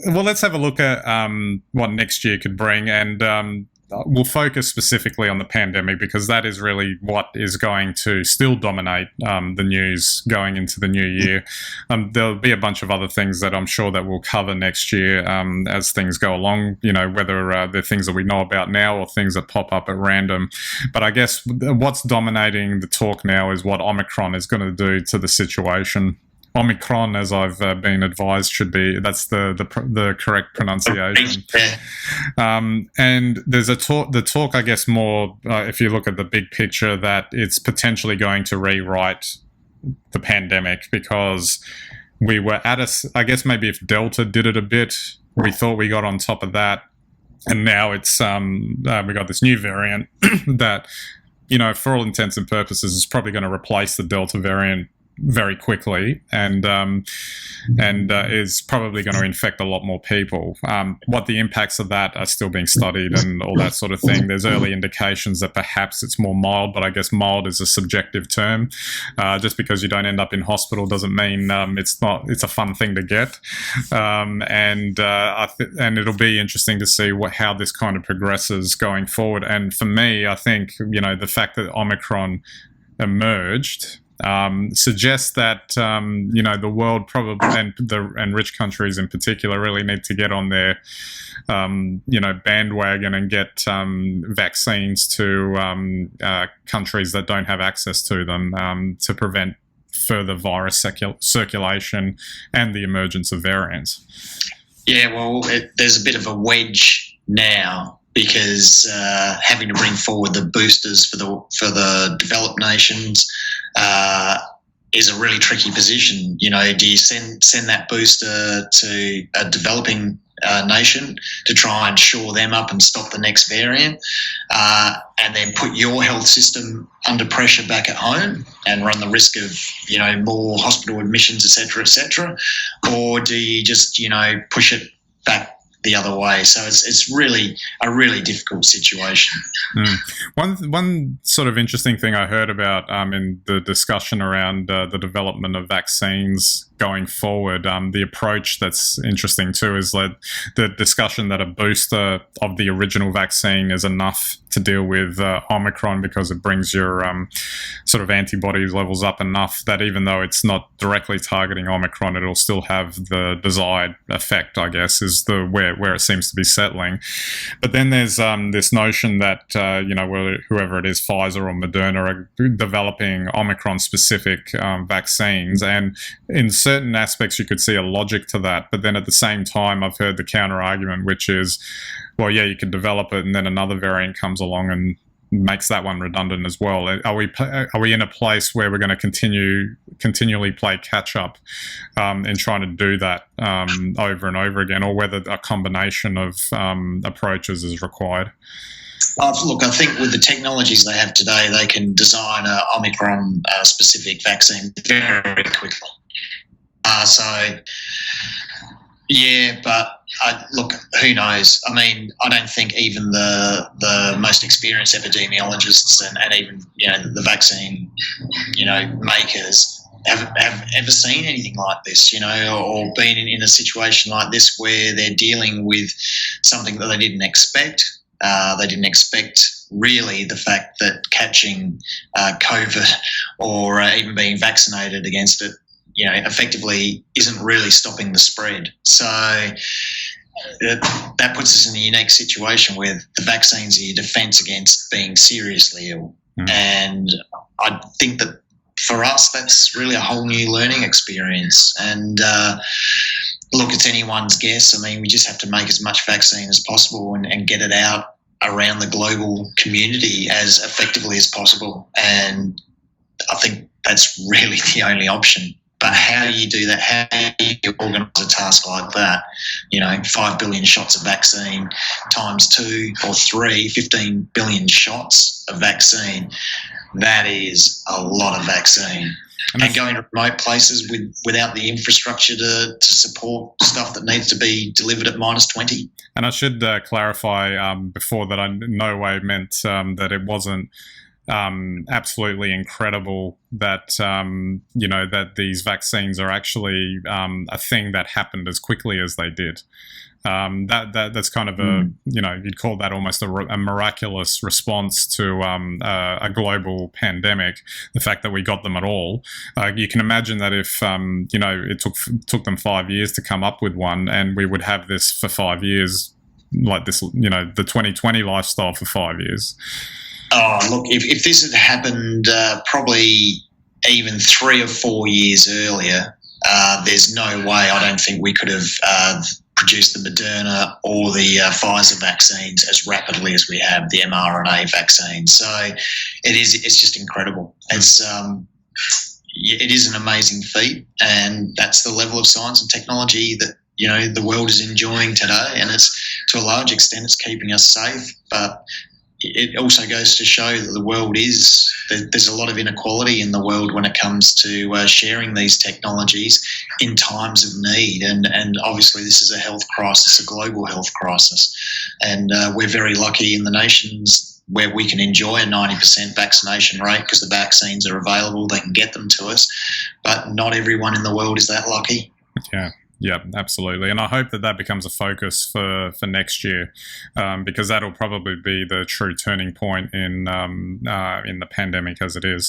Well, let's have a look at what next year could bring, and we'll focus specifically on the pandemic because that is really what is going to still dominate the news going into the new year. There'll be a bunch of other things that I'm sure that we'll cover next year as things go along, whether they're things that we know about now or things that pop up at random. But I guess what's dominating the talk now is what Omicron is going to do to the situation. Omicron, as I've been advised, that's the correct pronunciation. And there's the talk, I guess, more if you look at the big picture, that it's potentially going to rewrite the pandemic because we were I guess maybe if Delta did it a bit, we thought we got on top of that, and now it's we got this new variant that, for all intents and purposes, is probably going to replace the Delta variant very quickly, and is probably going to infect a lot more people. What the impacts of that are still being studied and all that sort of thing. There's early indications that perhaps it's more mild, but I guess mild is a subjective term. Just because you don't end up in hospital doesn't mean it's a fun thing to get. And it'll be interesting to see how this kind of progresses going forward. And for me, I think, the fact that Omicron emerged suggests that the world probably and rich countries in particular really need to get on their bandwagon and get vaccines to countries that don't have access to them to prevent further virus circulation and the emergence of variants. Yeah, well, there's a bit of a wedge now because having to bring forward the boosters for the developed nations is a really tricky position. Do you send that booster to a developing nation to try and shore them up and stop the next variant, and then put your health system under pressure back at home and run the risk of more hospital admissions, et cetera, or do you just push it back the other way? So it's really a really difficult situation. One sort of interesting thing I heard about in the discussion around the development of vaccines going forward, the approach that's interesting too is that the discussion that a booster of the original vaccine is enough to deal with Omicron because it brings your sort of antibody levels up enough that even though it's not directly targeting Omicron, it'll still have the desired effect, I guess, is where it seems to be settling. But then there's this notion that whoever it is, Pfizer or Moderna, are developing Omicron-specific vaccines, and in certain aspects you could see a logic to that. But then at the same time, I've heard the counter-argument, which is, well, yeah, you can develop it and then another variant comes along and makes that one redundant as well. Are we in a place where we're going to continually play catch up in trying to do that over and over again, or whether a combination of approaches is required? Look, I think with the technologies they have today, they can design an Omicron specific vaccine very quickly. But look, who knows? I mean, I don't think even the most experienced epidemiologists and even the vaccine makers have ever seen anything like this, or been in a situation like this where they're dealing with something that they didn't expect. They didn't expect really the fact that catching COVID or even being vaccinated against it, effectively isn't really stopping the spread. So that puts us in a unique situation where the vaccines are your defence against being seriously ill. And I think that for us, that's really a whole new learning experience. And look, it's anyone's guess. I mean, we just have to make as much vaccine as possible and get it out around the global community as effectively as possible. And I think that's really the only option. But how you do that, how you organise a task like that, 5 billion shots of vaccine times 2 or 3, 15 billion shots of vaccine, that is a lot of vaccine. And going to remote places without the infrastructure to support stuff that needs to be delivered at -20. And I should clarify before that I in no way meant that it wasn't absolutely incredible that that these vaccines are actually a thing that happened as quickly as they did. That's kind of you'd call that almost a miraculous response to a global pandemic. The fact that we got them at all, you can imagine that if it took them 5 years to come up with one, and we would have this for 5 years, like this, the 2020 lifestyle for 5 years. Oh, look, if this had happened probably even 3 or 4 years earlier, there's no way, I don't think we could have produced the Moderna or the Pfizer vaccines as rapidly as we have the mRNA vaccine. So it's just incredible. It is an amazing feat, and that's the level of science and technology that the world is enjoying today, and it's, to a large extent, it's keeping us safe. But it also goes to show that the world there's a lot of inequality in the world when it comes to sharing these technologies in times of need. And obviously this is a health crisis, a global health crisis. And we're very lucky in the nations where we can enjoy a 90% vaccination rate because the vaccines are available, they can get them to us. But not everyone in the world is that lucky. Yeah, absolutely. And I hope that becomes a focus for next year, because that'll probably be the true turning point in the pandemic as it is.